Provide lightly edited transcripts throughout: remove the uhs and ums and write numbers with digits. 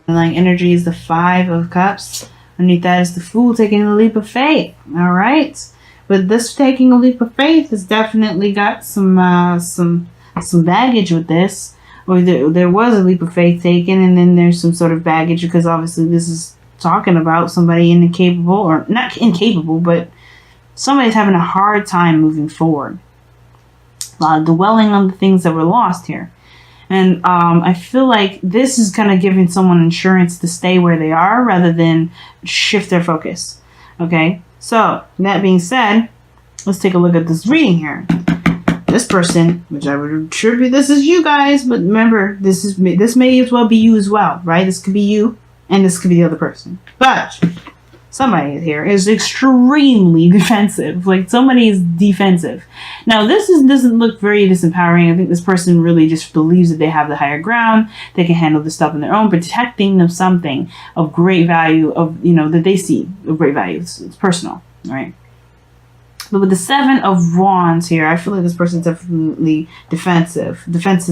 Like energy is the Five of Cups. Underneath that is the Fool taking a leap of faith. All right, but this taking a leap of faith has definitely got some baggage with this. Or there was a leap of faith taken, and then there's some sort of baggage because obviously this is talking about somebody incapable, or not incapable, but somebody's having a hard time moving forward. Dwelling on the things that were lost here. And I feel like this is kind of giving someone insurance to stay where they are rather than shift their focus. Okay, so that being said, let's take a look at this reading here. This person, which I would attribute this is you guys, but remember, this may as well be you as well, right? This could be you, and this could be the other person. But somebody here is extremely defensive. Like, somebody is defensive. Now, doesn't look very disempowering. I think this person really just believes that they have the higher ground. They can handle this stuff on their own, protecting them something of great value, that they see of great value. It's personal, right? But with the Seven of Wands here, I feel like this person's definitely defensive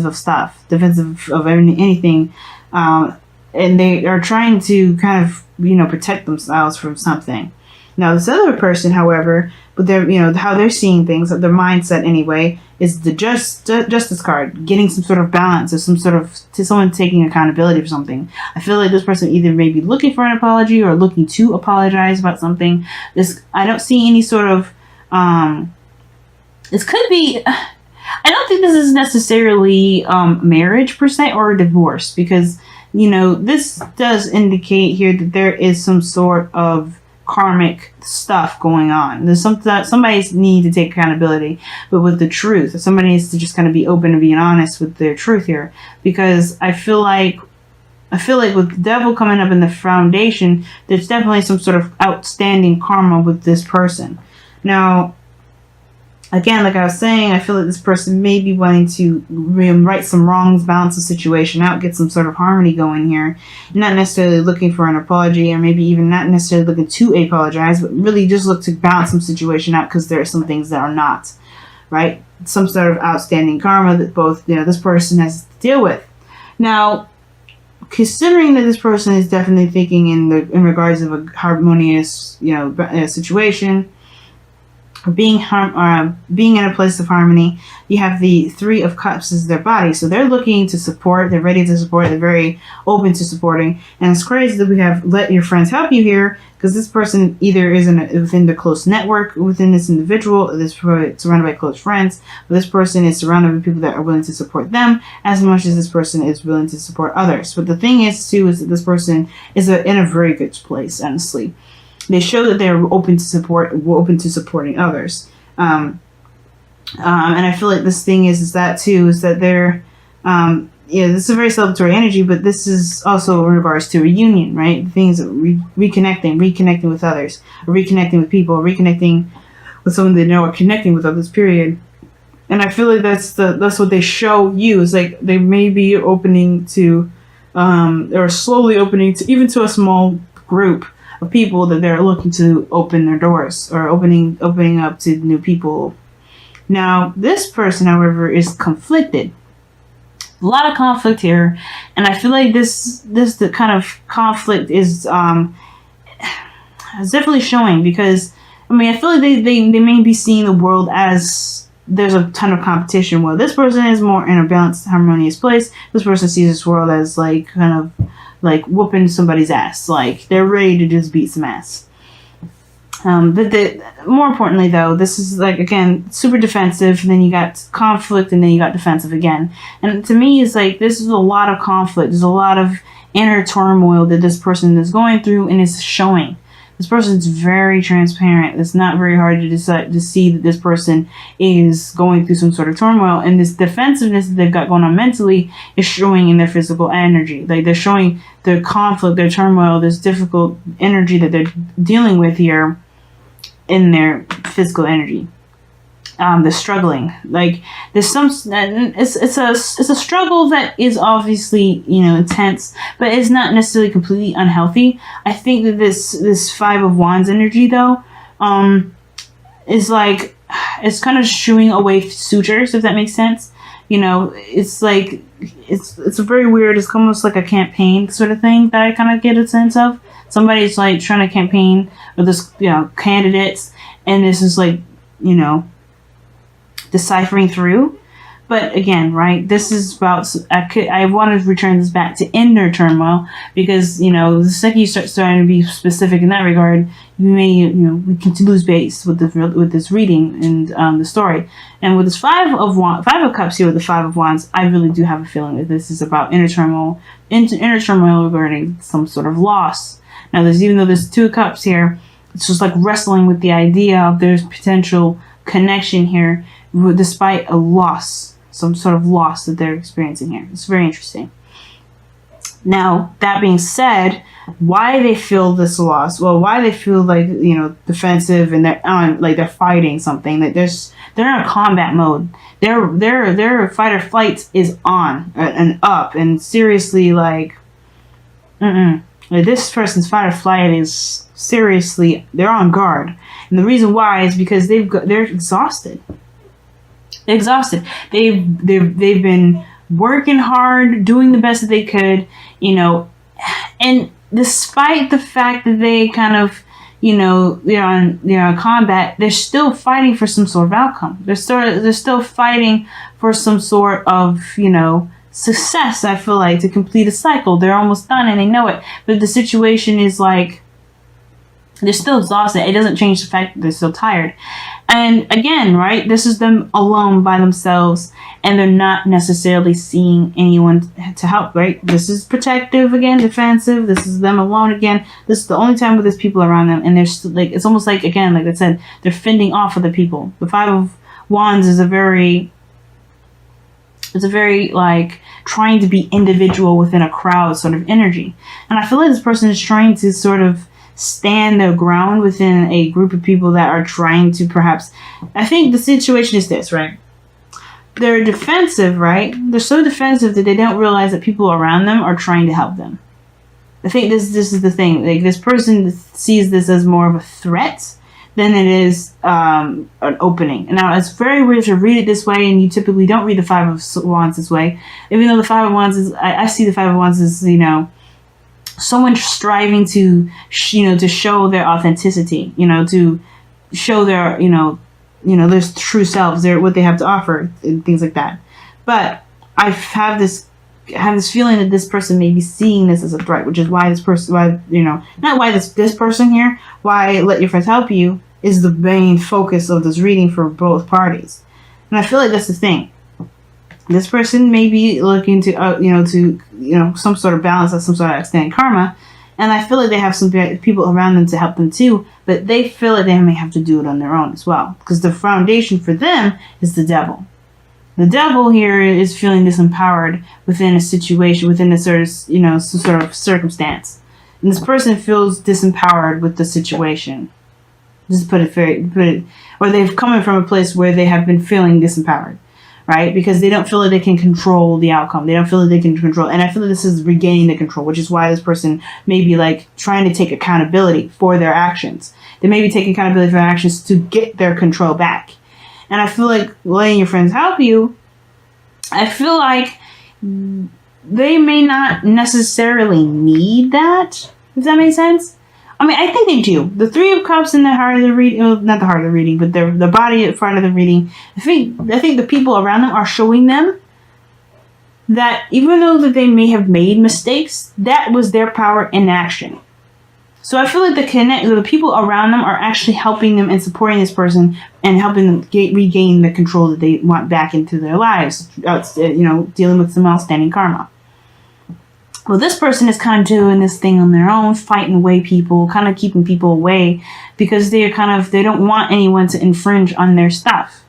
of stuff, defensive of anything, and they are trying to kind of, protect themselves from something. Now, this other person, however, but they're, how they're seeing things, their mindset anyway, is the Justice card, getting some sort of balance or someone taking accountability for something. I feel like this person either may be looking for an apology or looking to apologize about something. I don't see any sort of, this could be, I don't think this is necessarily marriage per se or a divorce, because this does indicate here that there is some sort of karmic stuff going on. There's somebody's need to take accountability, but with the truth. Somebody needs to just kind of be open and being honest with their truth here, because I feel like with the Devil coming up in the foundation, there's definitely some sort of outstanding karma with this person. Now, again, like I was saying, I feel like this person may be wanting to right some wrongs, balance the situation out, get some sort of harmony going here. Not necessarily looking for an apology, or maybe even not necessarily looking to apologize, but really just look to balance some situation out because there are some things that are not, right? Some sort of outstanding karma that both, this person has to deal with. Now, considering that this person is definitely thinking in regards of a harmonious, situation, being in a place of harmony, you have the Three of Cups as their body. So they're looking to support, they're ready to support, they're very open to supporting. And it's crazy that we have let your friends help you here, because this person either is within the close network within this individual, or this surrounded by close friends, but this person is surrounded by people that are willing to support them as much as this person is willing to support others. But the thing is too, is that this person is in a very good place, honestly. They show that they're open to supporting others. And I feel like this thing is that they're, this is a very celebratory energy, but this is also in regards to reunion, right? Things reconnecting with others, reconnecting with people, reconnecting with someone they know, or connecting with others, period. And I feel like that's what they show you. Is like they may be opening to, or slowly opening to, even to a small group of people that they're looking to open their doors, or opening up to new people. Now, this person, however, is conflicted. A lot of conflict here, and I feel like the kind of conflict is definitely showing, because I feel like they may be seeing the world as there's a ton of competition. Well, this person is more in a balanced, harmonious place. This person sees this world as like kind of like whooping somebody's ass. Like they're ready to just beat some ass. But more importantly, though, this is like, again, super defensive. And then you got conflict, and then you got defensive again. And to me, it's like this is a lot of conflict. There's a lot of inner turmoil that this person is going through, and it's showing. This person's very transparent. It's not very hard to decide to see that this person is going through some sort of turmoil, and this defensiveness that they've got going on mentally is showing in their physical energy. Like they're showing their conflict, their turmoil, this difficult energy that they're dealing with here in their physical energy. They're struggling. Like there's it's a struggle that is obviously, intense, but it's not necessarily completely unhealthy. I think that this Five of Wands energy, though, is like, it's kind of shooing away sutures, if that makes sense. You know, it's like, it's a very weird, it's almost like a campaign sort of thing that I kind of get a sense of. Somebody's like trying to campaign with this, you know, candidates, and this is like, you know, deciphering through. But again, right, this is about, I want to return this back to inner turmoil, because, you know, the second you start starting to be specific in that regard, you may, you know, we can lose base with this reading and the story. And with this Five of Cups here with the Five of Wands, I really do have a feeling that this is about inner turmoil regarding some sort of loss. Now, even though there's Two of Cups here, it's just like wrestling with the idea of there's potential connection here, despite a loss. Some sort of loss that they're experiencing here. It's very interesting. Now, that being said, why they feel this loss? Well, why they feel like, you know, defensive and they're on, like they're fighting something. Like they're in a combat mode. Their fight or flight is on and up, and seriously, like, like this person's fight or flight is seriously, they're on guard, and the reason why is because they're exhausted. Exhausted. They've been working hard, doing the best that they could, you know, and despite the fact that they kind of, you know, they're on combat, they're still fighting for some sort of outcome. They're still fighting for some sort of, you know, success. I feel like, to complete a cycle. They're almost done and they know it, but the situation is like, they're still exhausted. It doesn't change the fact that they're still tired. And again, right, this is them alone by themselves, and they're not necessarily seeing anyone to help, right? This is protective again, defensive. This is them alone again. This is the only time where there's people around them, and they're still, like, it's almost like, again, like I said, they're fending off other people. The Five of Wands is a very like trying to be individual within a crowd sort of energy. And I feel like this person is trying to sort of stand their ground within a group of people that are trying to perhaps, I think the situation is this, right? They're defensive, right? They're so defensive that they don't realize that people around them are trying to help them. I think this is the thing. Like, this person sees this as more of a threat than it is an opening. And now, it's very weird to read it this way, and you typically don't read the Five of Wands this way. Even though the Five of Wands is, I see the Five of Wands as, you know, someone striving to, you know, to show their authenticity, you know, to show their, you know, their true selves, what they have to offer, and things like that. But I have this feeling that this person may be seeing this as a threat, which is why this person, not why this person here, why Let Your Friends Help You is the main focus of this reading for both parties. And I feel like that's the thing. This person may be looking to, some sort of balance, some sort of extended karma. And I feel like they have some people around them to help them too, but they feel like they may have to do it on their own as well. Because the foundation for them is the devil. The devil here is feeling disempowered within a situation, within a sort of, some sort of circumstance. And this person feels disempowered with the situation. Just put it, or they've come from a place where they have been feeling disempowered. Right? Because they don't feel like they can control the outcome. They don't feel like they can control. And I feel like this is regaining the control, which is why this person may be like trying to take accountability for their actions. They may be taking accountability for their actions to get their control back. And I feel like letting your friends help you, I feel like they may not necessarily need that, if that makes sense. I mean, I think they do. The Three of Cups in the heart of the reading, well, not the heart of the reading, but the body in front of the reading. I think the people around them are showing them that even though that they may have made mistakes, that was their power in action. So I feel like the people around them are actually helping them and supporting this person and helping them regain the control that they want back into their lives. Dealing with some outstanding karma. Well, this person is kind of doing this thing on their own, fighting away people, kind of keeping people away because they don't want anyone to infringe on their stuff,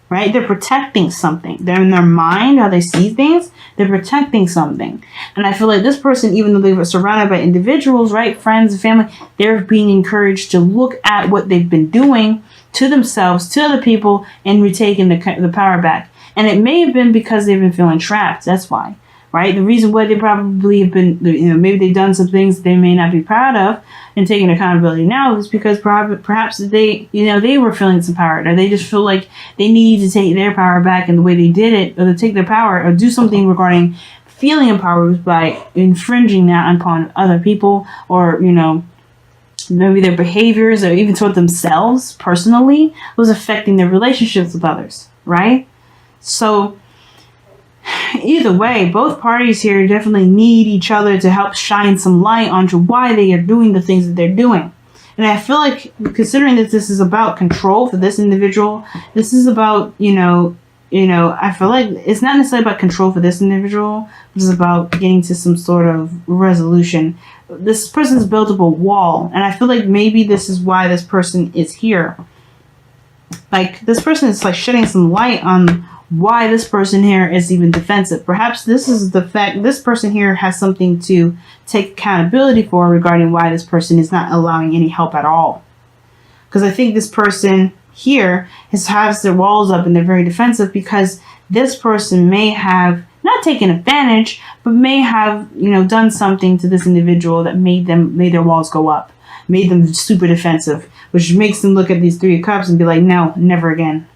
right? They're protecting something. They're in their mind, how they see things, they're protecting something. And I feel like this person, even though they were surrounded by individuals, right, friends and family, they're being encouraged to look at what they've been doing to themselves, to other people, and retaking the power back. And it may have been because they've been feeling trapped. That's why. right? The reason why they probably have been, maybe they've done some things they may not be proud of and taking accountability now is because perhaps they, they were feeling some power, or they just feel like they need to take their power back, and the way they did it, or to take their power or do something regarding feeling empowered was by infringing that upon other people, or, maybe their behaviors or even toward themselves personally was affecting their relationships with others, right? So either way, both parties here definitely need each other to help shine some light onto why they are doing the things that they're doing. And I feel like, considering that this is about control for this individual, this is about, I feel like it's not necessarily about control for this individual, it's about getting to some sort of resolution. This person's built up a wall, and I feel like maybe this is why this person is here. Like, this person is like shedding some light on why this person here is even defensive. Perhaps this is the fact this person here has something to take accountability for regarding why this person is not allowing any help at all. Because I think this person here has their walls up and they're very defensive because this person may have not taken advantage, but may have, done something to this individual that made their walls go up, made them super defensive, which makes them look at these 3 of Cups and be like, no, never again.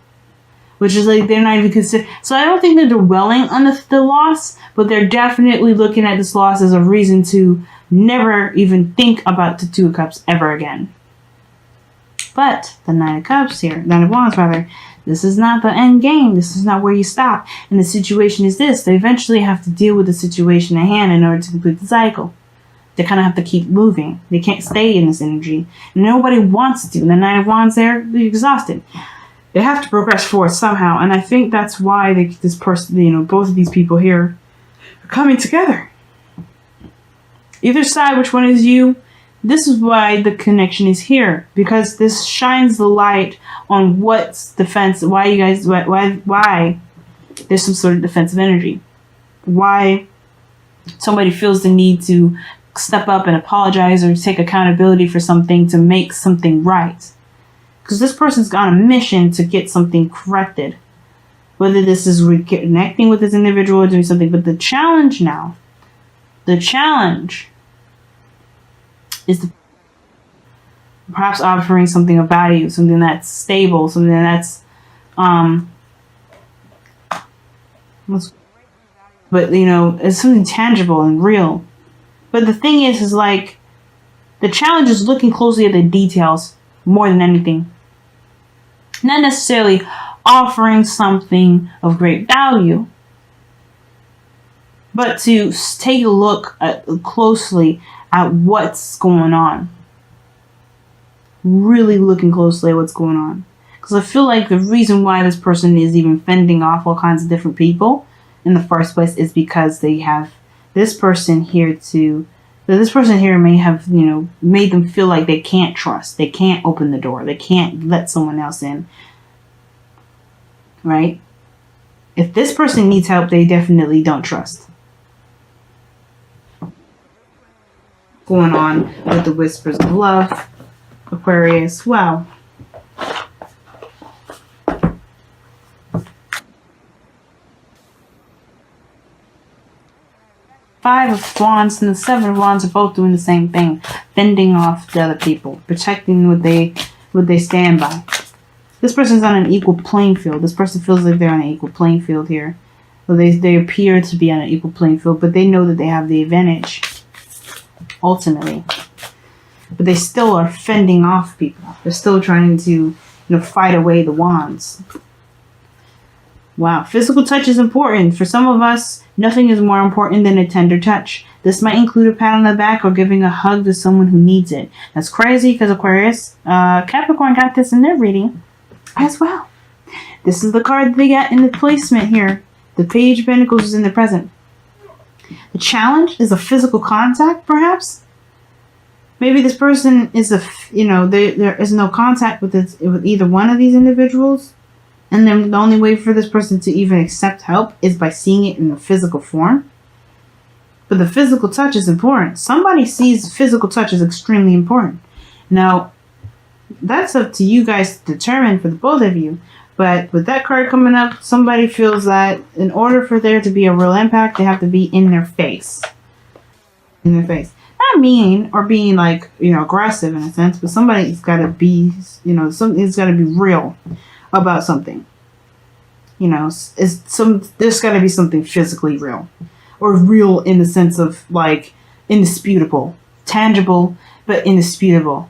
Which is like, they're not even considered. So I don't think they're dwelling on the loss, but they're definitely looking at this loss as a reason to never even think about the 2 of Cups ever again. But the 9 of Cups here, 9 of Wands rather, this is not the end game. This is not where you stop. And the situation is this. They eventually have to deal with the situation at hand in order to complete the cycle. They kind of have to keep moving. They can't stay in this energy. Nobody wants to. And the 9 of Wands there, they're exhausted. They have to progress forward somehow. And I think that's why this person, both of these people here are coming together. Either side, which one is you? This is why the connection is here, because this shines the light on what's defense, why you guys, why there's some sort of defensive energy, why somebody feels the need to step up and apologize or take accountability for something to make something right. Because this person's on a mission to get something corrected, whether this is reconnecting with this individual or doing something. But the challenge is perhaps offering something of value, something that's stable, something that's it's something tangible and real. But the thing is like, the challenge is looking closely at the details more than anything. Not necessarily offering something of great value, but to take a look closely at what's going on. Really looking closely at what's going on. Because I feel like the reason why this person is even fending off all kinds of different people in the first place is because they have this person here may have, made them feel like they can't trust. They can't open the door. They can't let someone else in. Right? If this person needs help, they definitely don't trust. Going on with the whispers of love, Aquarius. Wow. Five of Wands and the 7 of Wands are both doing the same thing, fending off the other people, protecting what they stand by. This person's on an equal playing field. This person feels like they're on an equal playing field here. Well, they appear to be on an equal playing field, but they know that they have the advantage. Ultimately, but they still are fending off people. They're still trying to, fight away the wands. Wow, physical touch is important. For some of us, nothing is more important than a tender touch. This might include a pat on the back or giving a hug to someone who needs it. That's crazy because Aquarius, Capricorn got this in their reading as well. This is the card that they got in the placement here. The Page of Pentacles is in the present. The challenge is a physical contact, perhaps. Maybe this person is there is no contact with either one of these individuals, and then the only way for this person to even accept help is by seeing it in a physical form. But the physical touch is important. Somebody sees physical touch as extremely important. Now, that's up to you guys to determine for the both of you. But with that card coming up, somebody feels that in order for there to be a real impact, they have to be in their face. In their face. Not mean or being like, aggressive in a sense, but somebody's got to be, something's got to be real about something. There's got to be something physically real. Or real in the sense of like indisputable. Tangible, but indisputable.